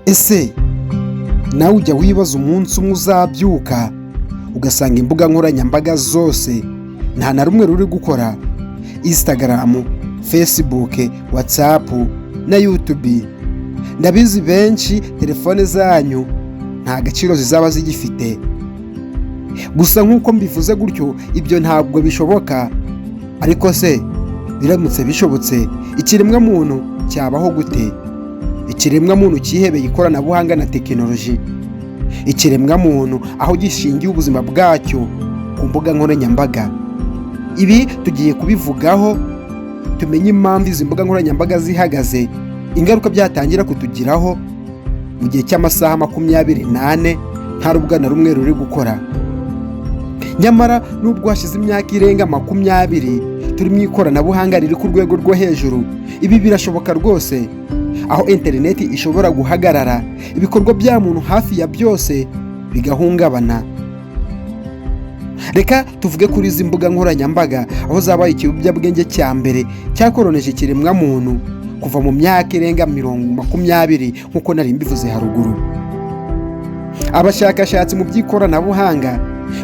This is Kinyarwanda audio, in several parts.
Ese nawe ujya wibaza umunsi umwe uzabyuka ugasanga imbuga nkoranyambaga zose nta na rumwe ruri gukora? Instagram, Facebook, WhatsApp na YouTube. Ndabizi benshi telefone zanyu nta gaciro zizaba zigifite. Gusa nk'uko mbivuze gutyo, ibyo ntabwo bishoboka. Ariko se biramutse bishobotse, ikiremwa muntu cyabaho gute? Ikiremwa muntu cyihebeye ikoranabuhanga na tekinoloji. Ikiremwa muntu aho gishingiye ubuzima bwacyo ku mbuga nkoranyambaga. Ibi tugiye kubivugaho, tumenye impamvu izi mbuga nkoranyambaga zihagaze, ingaruka byatangira kutugiraho mu gihe cy'amasaha 24 nta rubuga na rumwe ruri gukora. Nyamara nubwo hashize imyaka irenga 20 turi mu ikoranabuhanga riri ku rwego rwo hejuru, ibi birashoboka rwose. Aho interineti ishobora guhagarara, ibikorwa bya muntu hafi ya byose bigahungabana. Reka tuvuge kuri izi mbuga nkoranyambaga, aho zabaye ikiyobyabwenge cya mbere cyakoroneje ikiremwa muntu kuva mu myaka irenga 20 nk'uko nari mbivuze haruguru. Abashakashatsi mu by'ikoranabuhanga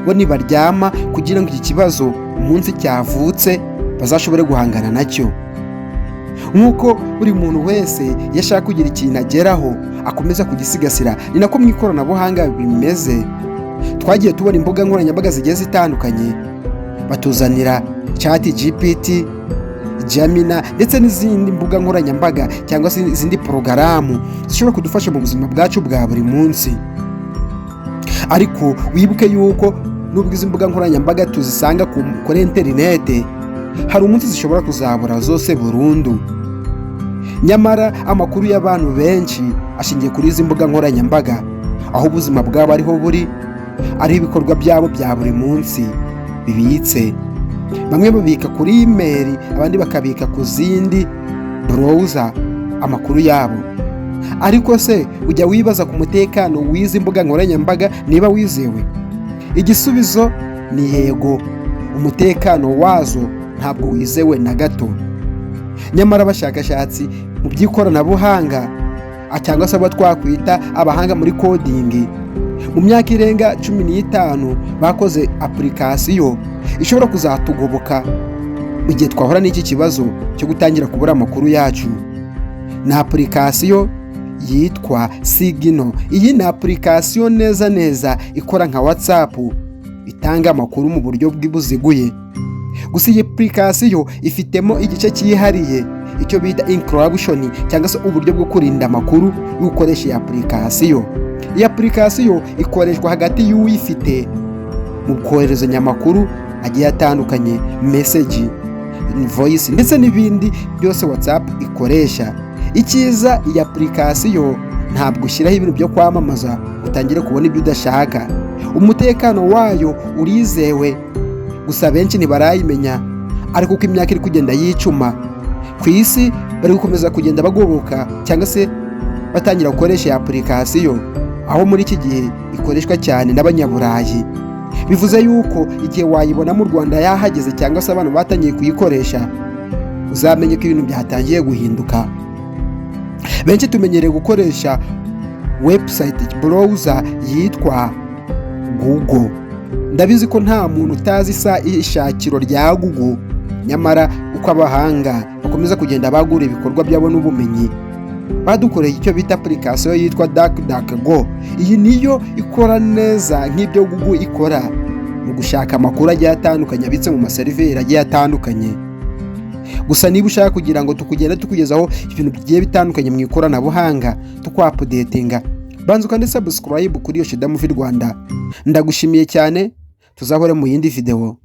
bo nibaryama kugira ngo iki kibazo umunsi cyavutse bazashobore guhangana nacyo. Nk'uko buri muntu wese yashaka kugira ikintu ageraho akomeza kugisigasira, ni nako mu ikoranabuhanga bimeze. Twagiye tubona imbuga nkoranyambaga zigiye zitandukanye, batuzanira ChatGPT, Gemini ndetse n'izindi mbuga nkoranyambaga cyangwa se izindi porogaramu zishobora kudufasha mu buzima bwacu bwa buri munsi. Ariko wibuke yuko nubwo izi mbuga nkoranyambaga tuzisanga kuri interinete, hari umunsi zishobora kuzabura zose burundu. Nyamara amakuru y'abantu benshi ashingiye kuri izi mbuga nkoranyambaga, aho ubuzima bwabo ariho buri, ari ibikorwa byabo bya buri munsi bibitse. Bamwe babika kuri email, abandi bakabika ku zindi browser amakuru yabo. Ariko se ujya wibaza ku mutekano w'izi mbuga nkoranyambaga niba wizewe? Igisubizo ni yego, umutekano wazo ntabwo wizewe na gato. Nyamara abashakashatsi mu by'ikoranabuhanga cyangwa se abo twakwita abahanga muri coding, mu myaka irenga 15 bakoze application ishobora kuzatugoboka mu gihe twahora n'iki kibazo cyo gutangira kubura amakuru yacu. Na application yitwa Signal. Iyi ni application neza ikora nka WhatsApp, itanga amakuru mu buryo bw'ibuziguye. Gusa iyi application ifitemo igice cyihariye, icyo bita encryption cyangwa se uburyo bwo kurinda amakuru y'ukoresha iyi application. Iyi application ikoreshwa hagati y'uwifite mu koherezanya amakuru agiye atandukanye, message, voice ndetse n'ibindi byose WhatsApp ikoresha. Icyiza iyi application ntabwo ushyiraho ibintu byo kwamamaza utangire kubona ibyo udashaka. Umutekano wayo urizewe, gusa benshi ntibarayimenya. Ariko uko imyaka iri kugenda yicuma ku isi, bari gukomeza kugenda bagoboka cyangwa se batangira gukoresha iyi application, aho muri iki gihe ikoreshwa cyane n'abanyaburayi. Bivuze yuko igihe wayibona mu Rwanda yahageze cyangwa se abantu batangiye kuyikoresha, uzamenye ko ibintu byatangiye guhinduka. Benshi tumenyereye gukoresha website browser yitwa Google. Ndabizi ko nta muntu utazi ishakiro rya Google. Nyamara uko abahanga bakomeza kugenda bagura ibikorwa byabo n'ubumenyi, badukoreye icyo bita application yitwa DuckDuckGo. Iyi niyo ikora neza nk'ibyo Google ikora mu gushaka amakuru agiye atandukanye abitse mu maseriveri agiye atandukanye. Gusa niba ushaka kugira ngo tukugenda tukugezaho ibintu bigiye bitandukanye mu ikoranabuhanga, tukwapudetinga, banza ukande subscribe kuri Yoshida Movie Rwanda. Ndagushimiye cyane, tuzahore mu yindi video.